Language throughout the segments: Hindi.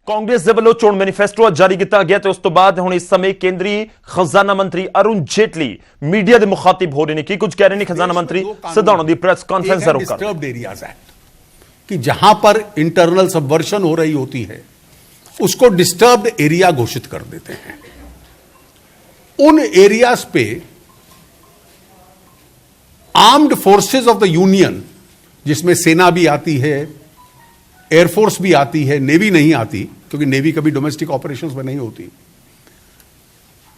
ਕਾਂਗਰਸ ਦੇ ਵੱਲੋਂ ਚੋਣ ਮੈਨੀਫੈਸਟੋ ਜਾਰੀ ਕੀਤਾ ਗਿਆ ਤੇ ਉਸ ਤੋਂ ਬਾਅਦ ਹੁਣ ਇਸ ਸਮੇਂ ਕੇਂਦਰੀ ਖਜ਼ਾਨਾ ਮੰਤਰੀ ਅਰੁਣ ਜੇਟਲੀ ਮੀਡੀਆ ਦੇ ਮੁਖਾਤਿਬ ਹੋ ਰਹੇ ਨੇ। ਕੀ ਕੁਝ ਕਹਿ ਰਹੇ ਨੇ ਖਜ਼ਾਨਾ ਮੰਤਰੀ, ਸਿੱਧਾ ਉਹਨਾਂ ਦੀ ਪ੍ਰੈਸ कॉन्फ्रेंस जरूर कर। डिस्टर्ब्ड एरियाज एक्ट कि जहां पर इंटरनल सबवर्शन हो रही होती है उसको डिस्टर्ब्ड एरिया घोषित कर देते हैं। उन एरियाज पे armed forces of the union, जिसमें सेना भी आती है, एयरफोर्स भी आती है, नेवी नहीं आती क्योंकि नेवी कभी डोमेस्टिक ऑपरेशंस में नहीं होती,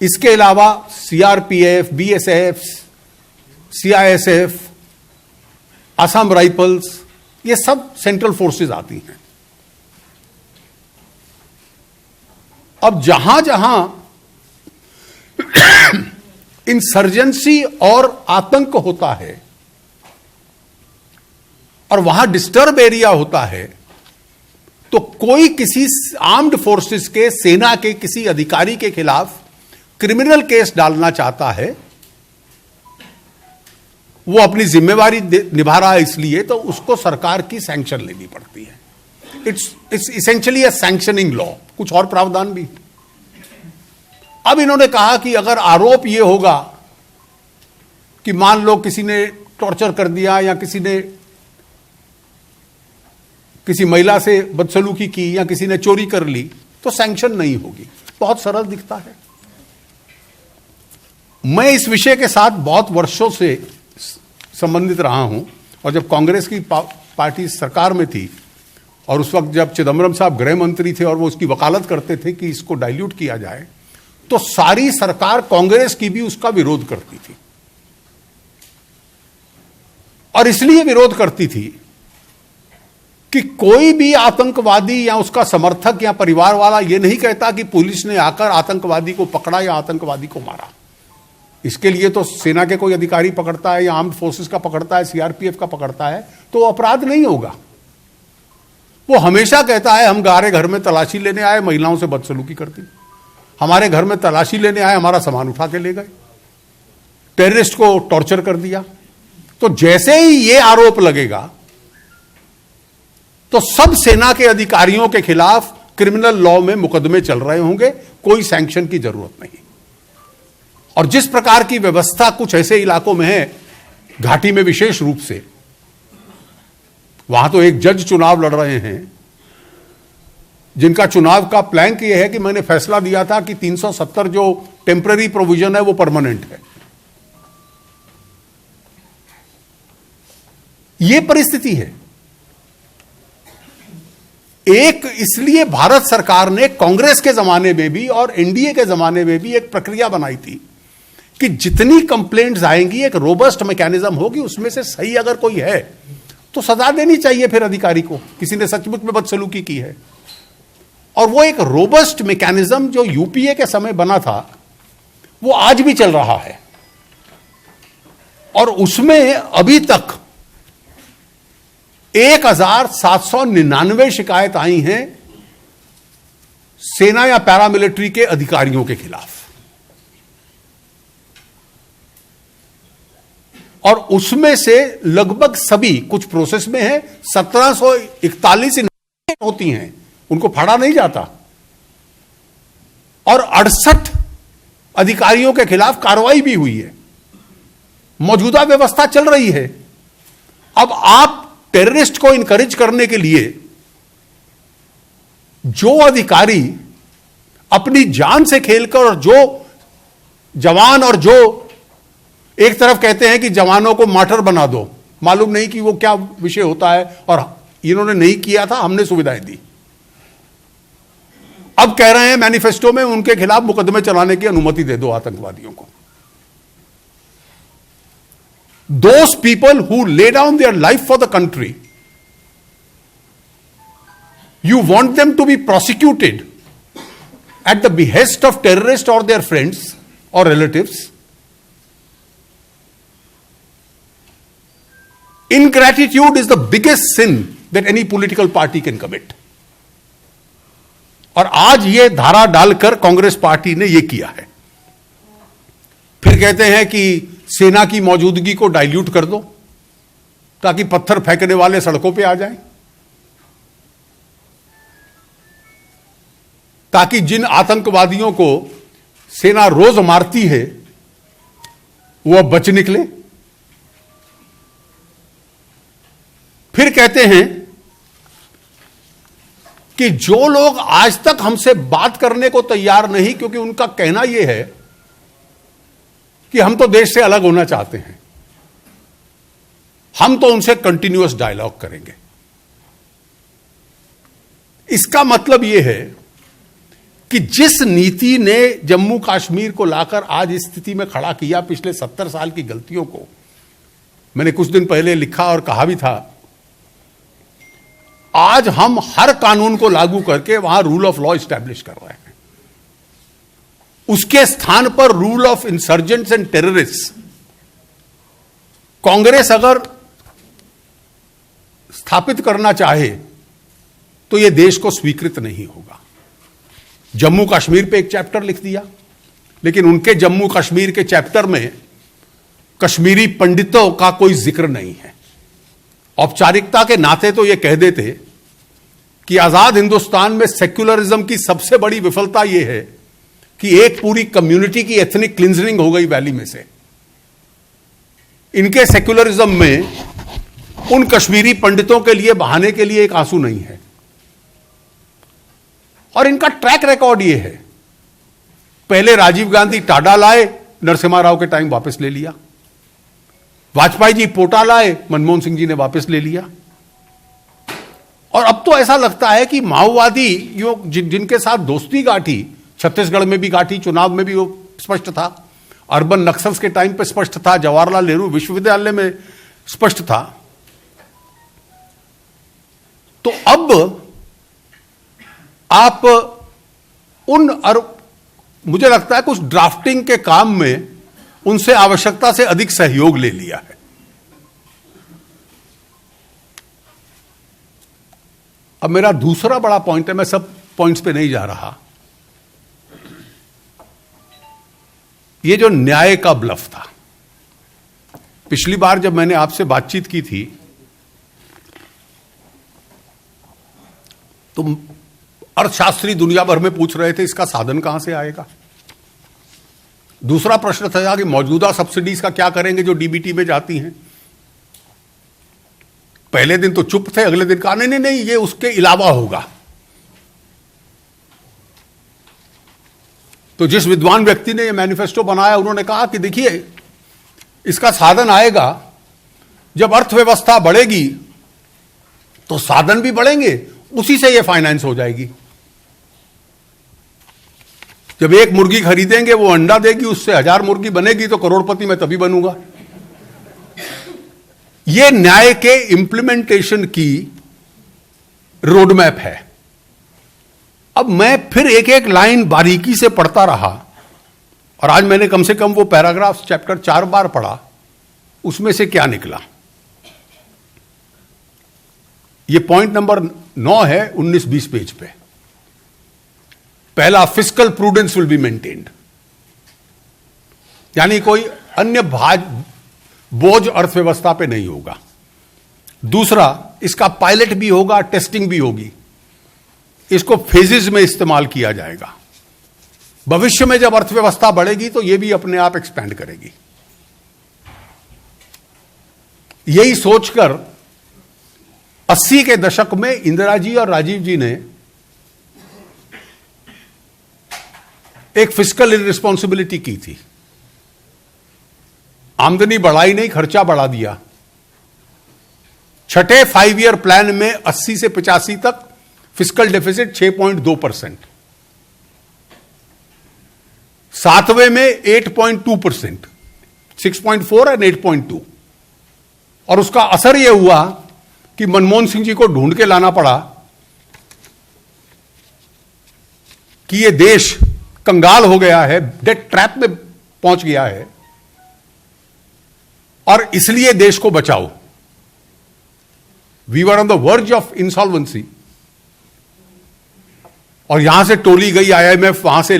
इसके अलावा CRPF, BSF, CISF, Assam rifles, ये सब सेंट्रल फोर्सेस आती हैं। अब जहां जहां इंसर्जेंसी और आतंक होता है और वहां डिस्टर्ब एरिया होता है तो कोई किसी आर्म्ड फोर्सेस के, सेना के किसी अधिकारी के खिलाफ क्रिमिनल केस डालना चाहता है, वो अपनी जिम्मेवारी निभा रहा है, इसलिए तो उसको सरकार की सैंक्शन लेनी पड़ती है। It's essentially a sanctioning law. कुछ और प्रावधान भी। अब इन्होंने कहा कि अगर आरोप ये होगा कि मान लो किसी ने टॉर्चर कर दिया या किसी ने किसी महिला से बदसलूकी की या किसी ने चोरी कर ली, तो सैंक्शन नहीं होगी। बहुत सरल दिखता है। मैं इस विषय के साथ बहुत वर्षों से संबंधित रहा हूं और जब कांग्रेस की पार्टी सरकार में थी और उस वक्त जब चिदंबरम साहब गृह मंत्री थे और वो उसकी वकालत करते थे कि इसको डाइल्यूट किया जाए, तो सारी सरकार कांग्रेस की भी उसका विरोध करती थी। और इसलिए विरोध करती थी कि कोई भी आतंकवादी या उसका समर्थक या परिवार वाला यह नहीं कहता कि पुलिस ने आकर आतंकवादी को पकड़ा या आतंकवादी को मारा। इसके लिए तो सेना के कोई अधिकारी पकड़ता है या आर्म्ड फोर्सेस का पकड़ता है, सीआरपीएफ का पकड़ता है, तो अपराध नहीं होगा। वो हमेशा कहता है हम गारे घर में तलाशी लेने आए, महिलाओं से बदसलूकी करती, हमारे घर में तलाशी लेने आए, हमारा सामान उठा के ले गए, टेररिस्ट को टॉर्चर कर दिया। तो जैसे ही ये आरोप लगेगा तो सब सेना के अधिकारियों के खिलाफ क्रिमिनल लॉ में मुकदमे चल रहे होंगे, कोई सैंक्शन की जरूरत नहीं। और जिस प्रकार की व्यवस्था कुछ ऐसे इलाकों में है, घाटी में विशेष रूप से, वहां तो एक जज चुनाव लड़ रहे हैं जिनका चुनाव का प्लान यह है कि मैंने फैसला दिया था कि 370 जो टेम्पररी प्रोविजन है वो परमानेंट है। यह परिस्थिति है। एक इसलिए भारत सरकार ने कांग्रेस के जमाने में भी और एनडीए के जमाने में भी एक प्रक्रिया बनाई थी कि जितनी कंप्लेंट्स आएंगी एक रोबस्ट मैकेनिज्म होगी, उसमें से सही अगर कोई है तो सजा देनी चाहिए फिर अधिकारी को, किसी ने सचमुच में बदसलूकी की है। और वो एक रोबस्ट मैकेनिज्म जो यूपीए के समय बना था वो आज भी चल रहा है। और उसमें अभी तक 1799 शिकायत आई हैं सेना या पैरामिलिट्री के अधिकारियों के खिलाफ, और उसमें से लगभग सभी, कुछ प्रोसेस में है, 1741 होती हैं, उनको फाड़ा नहीं जाता, और 68 अधिकारियों के खिलाफ कार्रवाई भी हुई है। मौजूदा व्यवस्था चल रही है। अब आप टेररिस्ट को इनकरेज करने के लिए जो अधिकारी अपनी जान से खेलकर, और जो जवान, और जो एक तरफ कहते हैं कि जवानों को मार्टर बना दो, मालूम नहीं कि वो क्या विषय होता है, और इन्होंने नहीं किया था, हमने सुविधाएं दी, अब कह रहे हैं मैनिफेस्टो में उनके खिलाफ मुकदमे चलाने की अनुमति दे दो आतंकवादियों को। Those people who lay down their life for the country, you want them to be prosecuted at the behest of terrorists or their friends or relatives. Ingratitude is the biggest sin that any political party can commit. और आज ये धारा डालकर कांग्रेस पार्टी ने ये किया है। फिर कहते हैं कि सेना की मौजूदगी को डाइल्यूट कर दो ताकि पत्थर फेंकने वाले सड़कों पे आ जाएं। ताकि जिन आतंकवादियों को सेना रोज मारती है वो अब बच निकले। फिर कहते हैं कि जो लोग आज तक हमसे बात करने को तैयार नहीं, क्योंकि उनका कहना यह है कि हम तो देश से अलग होना चाहते हैं, हम तो उनसे कंटिन्यूअस डायलॉग करेंगे। इसका मतलब यह है कि जिस नीति ने जम्मू कश्मीर को लाकर आज इस स्थिति में खड़ा किया, पिछले 70 साल की गलतियों को मैंने कुछ दिन पहले लिखा और कहा भी था, आज हम हर कानून को लागू करके वहां रूल ऑफ लॉ एस्टैब्लिश कर रहे हैं। उसके स्थान पर rule of insurgents and terrorist Congress अगर स्थापित करना चाहे तो यह देश को स्वीकृत नहीं होगा। जम्मू कश्मीर पे एक चैप्टर लिख दिया, लेकिन उनके जम्मू कश्मीर के चैप्टर में कश्मीरी पंडितों का कोई जिक्र नहीं है। औपचारिकता के नाते तो यह कह देते कि आजाद हिंदुस्तान में सेक्युलरिज्म की सबसे बड़ी विफलता यह है कि एक पूरी कम्युनिटी की एथनिक क्लिंजिंग हो गई वैली में से। इनके सेक्युलरिज्म में उन कश्मीरी पंडितों के लिए बहाने के लिए एक आंसू नहीं है। और इनका ट्रैक रिकॉर्ड यह है, पहले राजीव गांधी टाडा लाए, नरसिम्हा राव के टाइम वापस ले लिया। वाजपेयी जी पोटा लाए, मनमोहन सिंह जी ने वापस ले लिया। और अब तो ऐसा लगता है कि माओवादी जिनके साथ दोस्ती गांठी, छत्तीसगढ़ में भी गांठी, चुनाव में भी वो स्पष्ट था, अर्बन नक्सल्स के टाइम पे स्पष्ट था, जवाहरलाल नेहरू विश्वविद्यालय में स्पष्ट था। तो अब आप मुझे लगता है कुछ ड्राफ्टिंग के काम में उनसे आवश्यकता से अधिक सहयोग ले लिया है। अब मेरा दूसरा बड़ा पॉइंट है, मैं सब पॉइंट्स पे नहीं जा रहा, ये जो न्याय का ब्लफ था। पिछली बार जब मैंने आपसे बातचीत की थी तो अर्थशास्त्री दुनिया भर में पूछ रहे थे इसका साधन कहां से आएगा। दूसरा प्रश्न था कि मौजूदा सब्सिडीज का क्या करेंगे जो डीबीटी में जाती हैं। पहले दिन तो चुप थे, अगले दिन कहा नहीं नहीं ये उसके अलावा होगा। तो जिस विद्वान व्यक्ति ने ये मैनिफेस्टो बनाया उन्होंने कहा कि देखिए इसका साधन आएगा जब अर्थव्यवस्था बढ़ेगी तो साधन भी बढ़ेंगे, उसी से ये फाइनेंस हो जाएगी। जब एक मुर्गी खरीदेंगे वो अंडा देगी, उससे 1000 मुर्गी बनेगी तो करोड़पति मैं तभी बनूंगा। ये न्याय के इंप्लीमेंटेशन की रोडमैप है। अब मैं फिर एक एक लाइन बारीकी से पढ़ता रहा और आज मैंने कम से कम वो पैराग्राफ चैप्टर 4 बार पढ़ा। उसमें से क्या निकला, ये पॉइंट नंबर 9 है 19-20 पेज पे। पहला, fiscal prudence will be maintained, यानी कोई अन्य बोझ अर्थव्यवस्था पे नहीं होगा। दूसरा, इसका पायलट भी होगा, टेस्टिंग भी होगी, इसको फेजेस में इस्तेमाल किया जाएगा। भविष्य में जब अर्थव्यवस्था बढ़ेगी तो यह भी अपने आप एक्सपैंड करेगी। यही सोचकर 80 के दशक में इंदिरा जी और राजीव जी ने एक फिस्कल इररिस्पॉन्सिबिलिटी की थी। आमदनी बढ़ाई नहीं, खर्चा बढ़ा दिया। छठे 5 ईयर प्लान में 80 से 85 तक फिस्कल डेफिसिट 6.2%, 7वें में 8.2%, 6.4 और 8.2। और उसका असर यह हुआ कि मनमोहन सिंह जी को ढूंढ के लाना पड़ा कि यह देश कंगाल हो गया है, डेट ट्रैप में पहुंच गया है और इसलिए देश को बचाओ। We were on the verge of insolvency और यहां से टोली गई आईएमएफ वहां से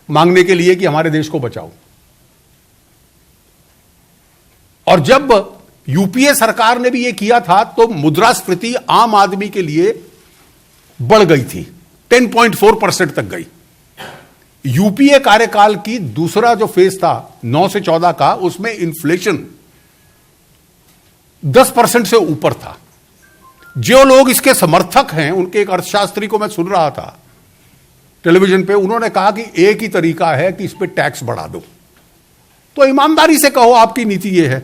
मांगने के लिए कि हमारे देश को बचाओ। और जब यूपीए सरकार ने भी यह किया था तो मुद्रास्फीति आम आदमी के लिए बढ़ गई थी। 10.4% तक गई। यूपीए कार्यकाल की दूसरा जो फेज था 9 से 14 का, उसमें इन्फ्लेशन 10% से ऊपर था। जो लोग इसके समर्थक हैं, उनके एक अर्थशास्त्री को मैं सुन रहा था टेलीविजन पे, उन्होंने कहा कि एक ही तरीका है कि इस पे टैक्स बढ़ा दो। तो ईमानदारी से कहो आपकी नीति ये है।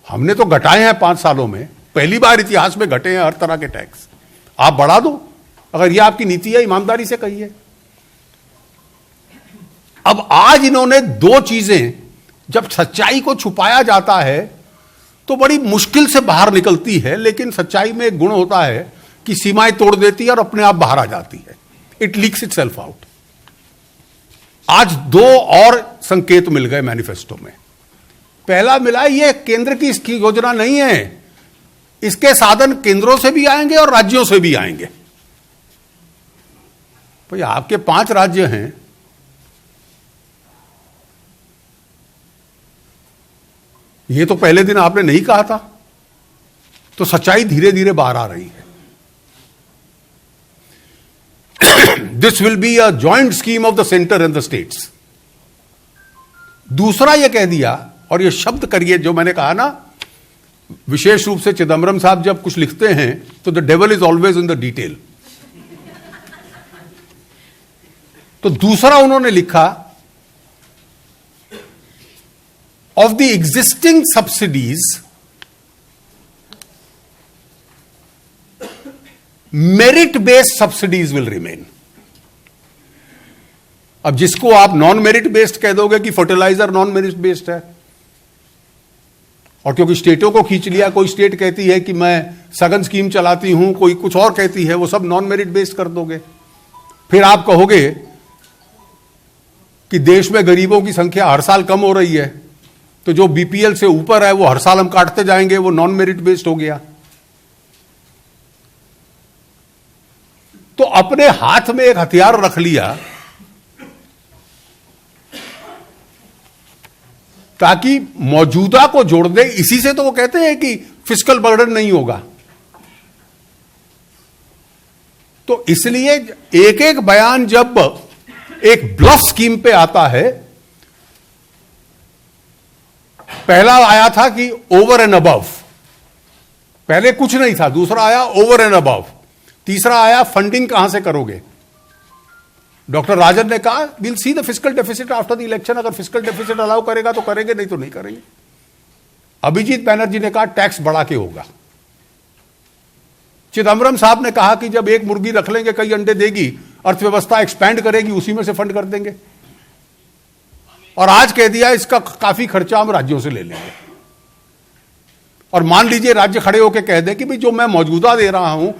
हमने तो घटाए हैं 5 सालों में, पहली बार इतिहास में घटे हैं हर तरह के टैक्स, आप बढ़ा दो। अगर ये आपकी नीति है, ईमानदारी से कहिए। अब आज इन्होंने दो चीजें, जब सच्चाई को छुपाया जाता है तो बड़ी मुश्किल से बाहर निकलती है, लेकिन सच्चाई में एक गुण होता है कि सीमाएं तोड़ देती है और अपने आप बाहर आ जाती है। It leaks itself out. आज दो और संकेत मिल गए मैनिफेस्टो में। पहला मिला, यह केंद्र की इसकी योजना नहीं है, इसके साधन केंद्रों से भी आएंगे और राज्यों से भी आएंगे। भाई आपके 5 राज्य हैं, ये तो पहले दिन आपने नहीं कहा था, तो सच्चाई धीरे धीरे बाहर आ रही है। This will be a joint scheme of the centre and the states. दूसरा यह कह दिया, और यह शब्द करिए जो मैंने कहा ना, विशेष रूप से चिदम्बरम साहब जब कुछ लिखते हैं तो the devil is always in the detail. तो दूसरा उन्होंने लिखा, of the existing subsidies, merit-based subsidies will remain. अब जिसको आप नॉन मेरिट बेस्ड कह दोगे कि फर्टिलाइजर नॉन मेरिट बेस्ड है, और क्योंकि स्टेटों को खींच लिया, कोई स्टेट कहती है कि मैं सघन स्कीम चलाती हूं, कोई कुछ और कहती है, वो सब नॉन मेरिट बेस्ड कर दोगे। फिर आप कहोगे कि देश में गरीबों की संख्या हर साल कम हो रही है, तो जो बीपीएल से ऊपर है वो हर साल हम काटते जाएंगे, वो नॉन मेरिट बेस्ड हो गया। तो अपने हाथ में एक हथियार रख लिया ताकि मौजूदा को जोड़ दे। इसी से तो वो कहते हैं कि फिस्कल बर्डन नहीं होगा। तो इसलिए एक एक बयान जब एक ब्लफ स्कीम पे आता है, पहला आया था कि ओवर एंड अबव, पहले कुछ नहीं था, दूसरा आया ओवर एंड अबव, तीसरा आया फंडिंग कहां से करोगे। डॉक्टर राजन ने कहा will see the fiscal deficit after the election, अगर फिस्कल डेफिसिट अलाउ करेगा तो करेंगे, नहीं तो नहीं करेंगे। अभिजीत बैनर्जी ने कहा टैक्स बढ़ा के होगा। चिदम्बरम साहब ने कहा कि जब एक मुर्गी रख लेंगे कई अंडे देगी, अर्थव्यवस्था एक्सपैंड करेगी, उसी में से फंड कर देंगे। और आज कह दिया इसका काफी खर्चा हम राज्यों से ले लेंगे। और मान लीजिए राज्य खड़े होकर कह दें कि भाई जो मैं मौजूदा दे रहा हूं,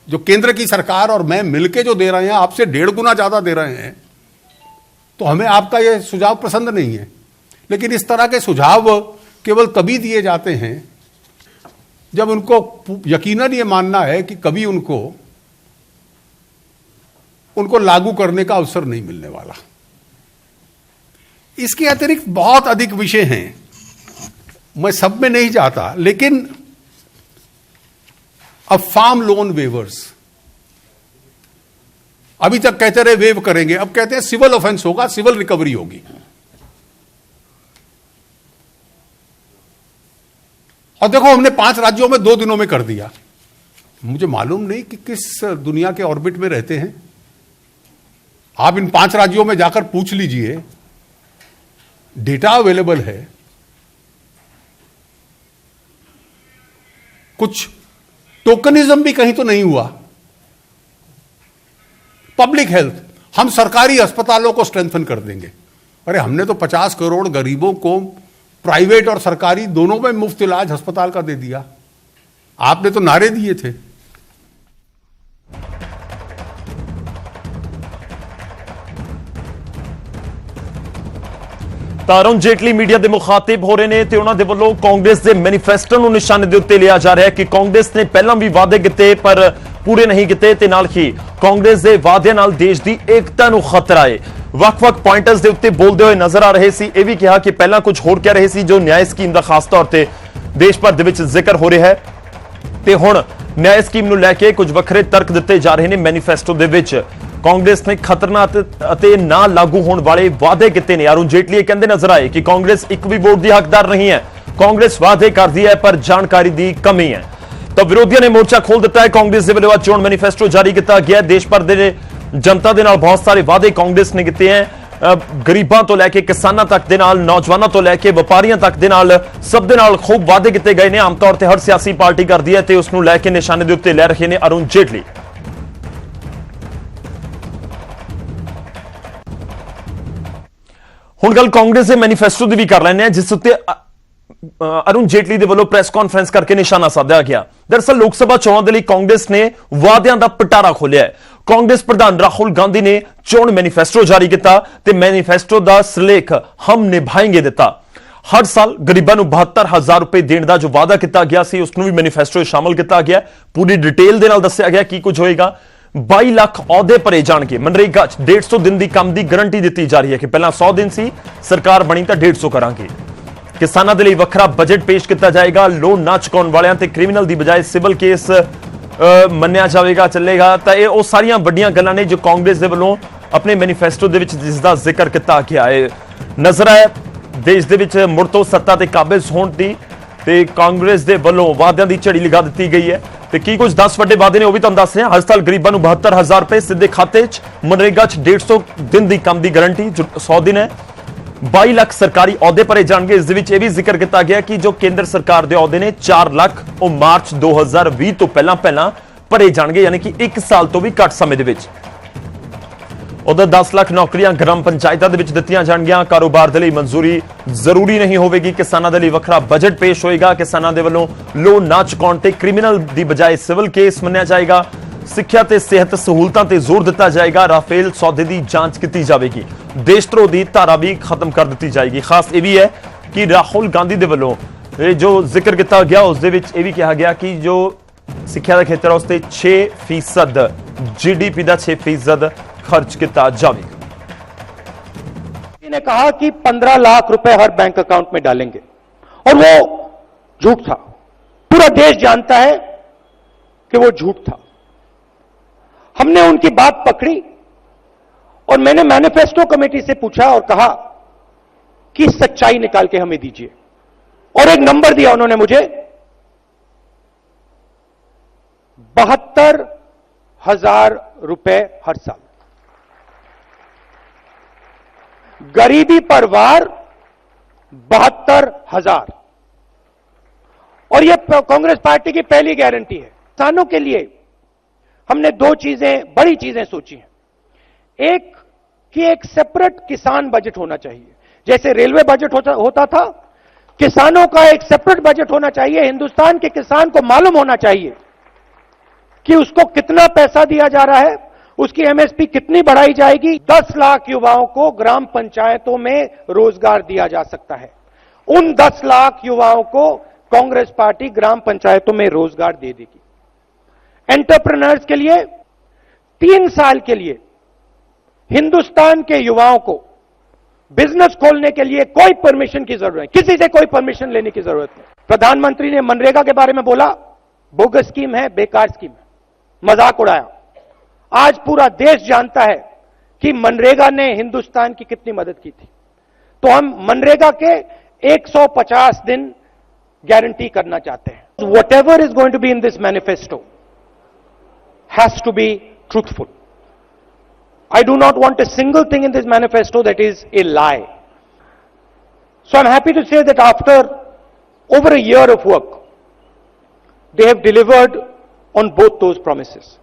जो केंद्र की सरकार और मैं मिलके जो दे रहे हैं, आपसे 1.5 गुना ज्यादा दे रहे हैं, तो हमें आपका यह सुझाव पसंद नहीं है। लेकिन इस तरह के सुझाव केवल तभी दिए जाते हैं जब उनको यकीनन ये मानना है कि कभी उनको लागू करने का अवसर नहीं मिलने वाला। इसके अतिरिक्त बहुत अधिक विषय हैं, मैं सब में नहीं जाता, लेकिन अब फार्म लोन वेवर्स, अभी तक कहते रहे वेव करेंगे, अब कहते हैं सिविल ऑफेंस होगा, सिविल रिकवरी होगी। और देखो हमने 5 राज्यों में 2 दिनों में कर दिया। मुझे मालूम नहीं कि किस दुनिया के ऑर्बिट में रहते हैं। आप इन 5 राज्यों में जाकर पूछ लीजिए, डेटा अवेलेबल है। कुछ टोकनिज्म भी कहीं तो नहीं हुआ। पब्लिक हेल्थ, हम सरकारी अस्पतालों को स्ट्रेंथन कर देंगे। अरे हमने तो 50 करोड़ गरीबों को प्राइवेट और सरकारी दोनों में मुफ्त इलाज अस्पताल का दे दिया। आपने तो नारे दिए थे। अरुण जेटली मीडिया ਦੇ ਮੁਖਾਤਿਬ ਹੋ ਰਹੇ ਨੇ ਤੇ ਉਹਨਾਂ ਦੇ ਵੱਲੋਂ ਕਾਂਗਰਸ ਦੇ ਮੈਨੀਫੈਸਟੋ ਨੂੰ ਨਿਸ਼ਾਨੇ ਦੇ ਉੱਤੇ ਲਿਆ ਜਾ ਰਿਹਾ ਹੈ ਕਿ ਕਾਂਗਰਸ ਨੇ ਪਹਿਲਾਂ ਵੀ ਵਾਅਦੇ ਕੀਤੇ ਪਰ ਪੂਰੇ ਨਹੀਂ ਕੀਤੇ ਤੇ ਨਾਲ ਹੀ ਕਾਂਗਰਸ ਦੇ ਵਾਅਦਿਆਂ ਨਾਲ ਦੇਸ਼ ਦੀ ਏਕਤਾ ਨੂੰ ਖਤਰਾ ਹੈ। ਵੱਖ-ਵੱਖ ਪੁਆਇੰਟਰਸ ਦੇ ਉੱਤੇ ਬੋਲਦੇ ਹੋਏ ਨਜ਼ਰ ਆ ਰਹੇ ਸੀ। ਇਹ ਵੀ ਕਿਹਾ ਕਿ ਪਹਿਲਾਂ ਕੁਝ ਹੋਰ ਕਹਿ ਰਹੇ ਸੀ ਜੋ ਨਿਆਂ ਸਕੀਮ ਦਾ ਖਾਸ ਤੌਰ ਤੇ ਦੇਸ਼ ਭਰ ਦੇ ਵਿੱਚ ਜ਼ਿਕਰ ਹੋ ਰਿਹਾ ਹੈ ਤੇ ਹੁਣ ਨਿਆਂ ਸਕੀਮ ਨੂੰ ਲੈ ਕੇ ਕੁਝ ਵੱਖਰੇ ਤਰਕ ਦਿੱਤੇ ਜਾ ਰਹੇ ਨੇ ਮੈਨੀਫੈਸਟੋ ਦੇ ਵਿੱਚ। ਕਾਂਗਰਸ ਨੇ ਖਤਰਨਾਕ ਅਤੇ ਨਾ ਲਾਗੂ ਹੋਣ ਵਾਲੇ ਵਾਅਦੇ ਕੀਤੇ ਨੇ। ਅਰੁਣ ਜੇਟਲੀ ਇਹ ਕਹਿੰਦੇ ਨਜ਼ਰ ਆਏ ਕਿ ਕਾਂਗਰਸ ਇੱਕ ਵੀ ਵੋਟ ਦੀ ਹੱਕਦਾਰ ਨਹੀਂ ਹੈ। ਕਾਂਗਰਸ ਵਾਅਦੇ ਕਰਦੀ ਹੈ ਪਰ ਜਾਣਕਾਰੀ ਦੀ ਕਮੀ ਹੈ। ਤਾਂ ਵਿਰੋਧੀਆਂ ਨੇ ਮੋਰਚਾ ਖੋਲ ਦਿੱਤਾ ਹੈ। ਕਾਂਗਰਸ ਦੇ ਵੱਲੋਂ ਚੋਣ ਮੈਨੀਫੈਸਟੋ ਜਾਰੀ ਕੀਤਾ ਗਿਆ। ਦੇਸ਼ ਭਰ ਦੇ ਜਨਤਾ ਦੇ ਨਾਲ ਬਹੁਤ ਸਾਰੇ ਵਾਅਦੇ ਕਾਂਗਰਸ ਨੇ ਕੀਤੇ ਹੈ। ਗਰੀਬਾਂ ਤੋਂ ਲੈ ਕੇ ਕਿਸਾਨਾਂ ਤੱਕ ਦੇ ਨਾਲ, ਨੌਜਵਾਨਾਂ ਤੋਂ ਲੈ ਕੇ ਵਪਾਰੀਆਂ ਤੱਕ ਦੇ ਨਾਲ, ਸਭ ਦੇ ਨਾਲ ਖੂਬ ਵਾਅਦੇ ਕੀਤੇ ਗਏ ਨੇ। ਆਮ ਤੌਰ ਤੇ ਹਰ ਸਿਆਸੀ ਪਾਰਟੀ ਕਰਦੀ ਹੈ ਤੇ ਉਸ ਨੂੰ ਲੈ ਕੇ ਨਿਸ਼ਾਨੇ ਦੇ ਉੱਤੇ ਲੈ ਰਹੇ ਨੇ ਅਰੁਣ ਜੇਟਲੀ। ਹੁਣ ਗੱਲ ਕਾਂਗਰਸ ਦੇ ਮੈਨੀਫੈਸਟੋ ਦੀ ਵੀ ਕਰ ਲੈਂਦੇ ਆ, ਜਿਸ ਉੱਤੇ ਅਰੁਣ ਜੇਟਲੀ ਦੇ ਵੱਲੋਂ ਪ੍ਰੈਸ ਕਾਨਫਰੰਸ ਕਰਕੇ ਨਿਸ਼ਾਨਾ ਸਾਧਿਆ ਗਿਆ। ਦਰਅਸਲ ਲੋਕ ਸਭਾ ਚੋਣਾਂ ਦੇ ਲਈ ਕਾਂਗਰਸ ਨੇ ਵਾਅਦਿਆਂ ਦਾ ਪਿਟਾਰਾ ਖੋਲ੍ਹਿਆ ਹੈ। ਕਾਂਗਰਸ ਪ੍ਰਧਾਨ ਰਾਹੁਲ ਗਾਂਧੀ ਨੇ ਚੋਣ ਮੈਨੀਫੈਸਟੋ ਜਾਰੀ ਕੀਤਾ ਤੇ ਮੈਨੀਫੈਸਟੋ ਦਾ ਸਿਰਲੇਖ ਹਮ ਨਿਭਾਏਂਗੇ ਦਿੱਤਾ। ਹਰ ਸਾਲ ਗਰੀਬਾਂ ਨੂੰ 72,000 ਰੁਪਏ ਦੇਣ ਦਾ ਜੋ ਵਾਅਦਾ ਕੀਤਾ ਗਿਆ ਸੀ ਉਸ ਨੂੰ ਵੀ ਮੈਨੀਫੈਸਟੋ ਵਿੱਚ ਸ਼ਾਮਲ ਕੀਤਾ ਗਿਆ। ਪੂਰੀ ਡਿਟੇਲ ਦੇ ਨਾਲ ਦੱਸਿਆ ਗਿਆ ਕੀ ਕੁਝ ਹੋਏਗਾ। 22 ਲੱਖ ਅਹੁਦੇ ਭਰੇ ਜਾਣਗੇ। ਮਨਰੇਗਾ 'ਚ 150 ਦਿਨ ਦੀ ਕੰਮ ਦੀ ਗਾਰੰਟੀ ਦਿੱਤੀ ਜਾ ਰਹੀ ਹੈ ਕਿ ਪਹਿਲਾਂ 100 ਦਿਨ ਸੀ, ਸਰਕਾਰ ਬਣੀ ਤਾਂ 150 ਕਰਾਂਗੇ। ਕਿਸਾਨਾਂ ਦੇ ਲਈ ਵੱਖਰਾ ਬਜਟ ਪੇਸ਼ ਕੀਤਾ ਜਾਏਗਾ। ਲੋਨ ਨਾ ਚੁਕਾਉਣ ਵਾਲਿਆਂ ਤੇ ਕ੍ਰਿਮੀਨਲ ਦੀ ਬਜਾਏ ਸਿਵਲ ਕੇਸ ਮੰਨਿਆ ਜਾਵੇਗਾ, ਚੱਲੇਗਾ। ਤਾਂ ਇਹ ਉਹ ਸਾਰੀਆਂ ਵੱਡੀਆਂ ਗੱਲਾਂ ਨੇ ਜੋ ਕਾਂਗਰਸ ਦੇ ਵੱਲੋਂ ਆਪਣੇ ਮੈਨੀਫੈਸਟੋ ਦੇ ਵਿੱਚ ਜਿਸ ਦਾ ਜ਼ਿਕਰ ਕੀਤਾ ਗਿਆ ਹੈ। ਨਜ਼ਰ ਆਇਆ ਦੇਸ਼ ਦੇ ਵਿੱਚ ਮੁੜ ਤੋਂ ਸੱਤਾ ਤੇ ਕਾਬਜ਼ ਹੋਣ ਦੀ ਤੇ ਕਾਂਗਰਸ ਦੇ ਵੱਲੋਂ ਵਾਅਦਿਆਂ ਦੀ ਝੜੀ ਲਗਾ ਦਿੱਤੀ ਗਈ ਹੈ। ਤੇ ਕੀ ਕੁਝ 10 ਵੱਡੇ ਵਾਅਦੇ ਨੇ ਉਹ ਵੀ ਤੁਹਾਨੂੰ ਦੱਸ ਰਹੇ ਹਾਂ। ਹਰ ਸਾਲ ਗਰੀਬਾਂ ਨੂੰ 72,000 ਰੁਪਏ ਸਿੱਧੇ ਖਾਤੇ 'ਚ, ਮਨਰੇਗਾ 'ਚ 150 ਦਿਨ ਦੀ ਕੰਮ ਦੀ ਗਾਰੰਟੀ ਜੋ 100 ਦਿਨ ਹੈ। 22 ਲੱਖ ਸਰਕਾਰੀ ਅਹੁਦੇ ਭਰੇ ਜਾਣਗੇ। ਇਸ ਦੇ ਵਿੱਚ ਇਹ ਵੀ ਜ਼ਿਕਰ ਕੀਤਾ ਗਿਆ ਕਿ ਜੋ ਕੇਂਦਰ ਸਰਕਾਰ ਦੇ ਅਹੁਦੇ ਨੇ 4 ਲੱਖ ਉਹ ਮਾਰਚ 2020 ਤੋਂ ਪਹਿਲਾਂ ਭਰੇ ਜਾਣਗੇ, ਯਾਨੀ ਕਿ 1 ਸਾਲ ਤੋਂ ਵੀ ਘੱਟ ਸਮੇਂ ਦੇ ਵਿੱਚ। ਉਧਰ 10 ਲੱਖ ਨੌਕਰੀਆਂ ਗ੍ਰਾਮ ਪੰਚਾਇਤਾਂ ਦੇ ਵਿੱਚ ਦਿੱਤੀਆਂ ਜਾਣਗੀਆਂ। ਕਾਰੋਬਾਰ ਦੇ ਲਈ ਮਨਜ਼ੂਰੀ ਜ਼ਰੂਰੀ ਨਹੀਂ ਹੋਵੇਗੀ। ਕਿਸਾਨਾਂ ਦੇ ਲਈ ਵੱਖਰਾ ਬਜਟ ਪੇਸ਼ ਹੋਏਗਾ। ਕਿਸਾਨਾਂ ਦੇ ਵੱਲੋਂ ਲੋਨ ਨਾ ਚੁਕਾਉਣ ਤੇ ਕ੍ਰਿਮੀਨਲ ਦੀ ਬਜਾਏ ਸਿਵਲ ਕੇਸ ਮੰਨਿਆ ਜਾਏਗਾ। ਸਿੱਖਿਆ ਤੇ ਸਿਹਤ ਸਹੂਲਤਾਂ ਤੇ ਜ਼ੋਰ ਦਿੱਤਾ ਜਾਏਗਾ। ਰਾਫੇਲ ਸੌਦੇ ਦੀ ਜਾਂਚ ਕੀਤੀ ਜਾਵੇਗੀ। ਦੇਸ਼ਧਰੋਹ ਦੀ ਧਾਰਾ ਵੀ ਖਤਮ ਕਰ ਦਿੱਤੀ ਜਾਏਗੀ। ਖਾਸ ਇਹ ਵੀ ਹੈ ਕਿ ਰਾਹੁਲ ਗਾਂਧੀ ਦੇ ਵੱਲੋਂ ਇਹ ਜੋ ਜ਼ਿਕਰ ਕੀਤਾ ਗਿਆ ਉਸ ਦੇ ਵਿੱਚ ਇਹ ਵੀ ਕਿਹਾ ਗਿਆ ਕਿ ਜੋ ਸਿੱਖਿਆ ਦਾ ਖੇਤਰ ਉਸ ਤੇ 6% GDP ਦਾ 6% खर्च किया जाएगा। ने कहा कि 15 लाख रुपए हर बैंक अकाउंट में डालेंगे और वो झूठ था। पूरा देश जानता है कि वो झूठ था। हमने उनकी बात पकड़ी और मैंने मैनिफेस्टो कमेटी से पूछा और कहा कि सच्चाई निकाल के हमें दीजिए, और एक नंबर दिया उन्होंने मुझे 72,000 रुपए हर साल। गरीबी पर वार 72,000। और यह कांग्रेस पार्टी की पहली गारंटी है। किसानों के लिए हमने 2 चीजें, बड़ी चीजें सोची हैं। एक कि एक सेपरेट किसान बजट होना चाहिए, जैसे रेलवे बजट होता था। किसानों का एक सेपरेट बजट होना चाहिए। हिंदुस्तान के किसान को मालूम होना चाहिए कि उसको कितना पैसा दिया जा रहा है, उसकी MSP कितनी बढ़ाई जाएगी। 10 लाख युवाओं को ग्राम पंचायतों में रोजगार दिया जा सकता है। उन 10 लाख युवाओं को कांग्रेस पार्टी ग्राम पंचायतों में रोजगार दे देगी। एंटरप्रेन्योर्स के लिए 3 साल के लिए हिंदुस्तान के युवाओं को बिजनेस खोलने के लिए कोई परमिशन की जरूरत नहीं, किसी से कोई परमिशन लेने की जरूरत नहीं। प्रधानमंत्री ने मनरेगा के बारे में बोला, बोगस स्कीम है, बेकार स्कीम है, मजाक उड़ाया। आज पूरा देश जानता है कि मनरेगा ने हिंदुस्तान की कितनी मदद की थी। तो हम मनरेगा के 150 दिन गारंटी करना चाहते हैं। Whatever is going to be in this manifesto has to be truthful. I do not want a single thing in this manifesto that is a lie. So I'm happy to say that after over a year of work, they have delivered on both those promises.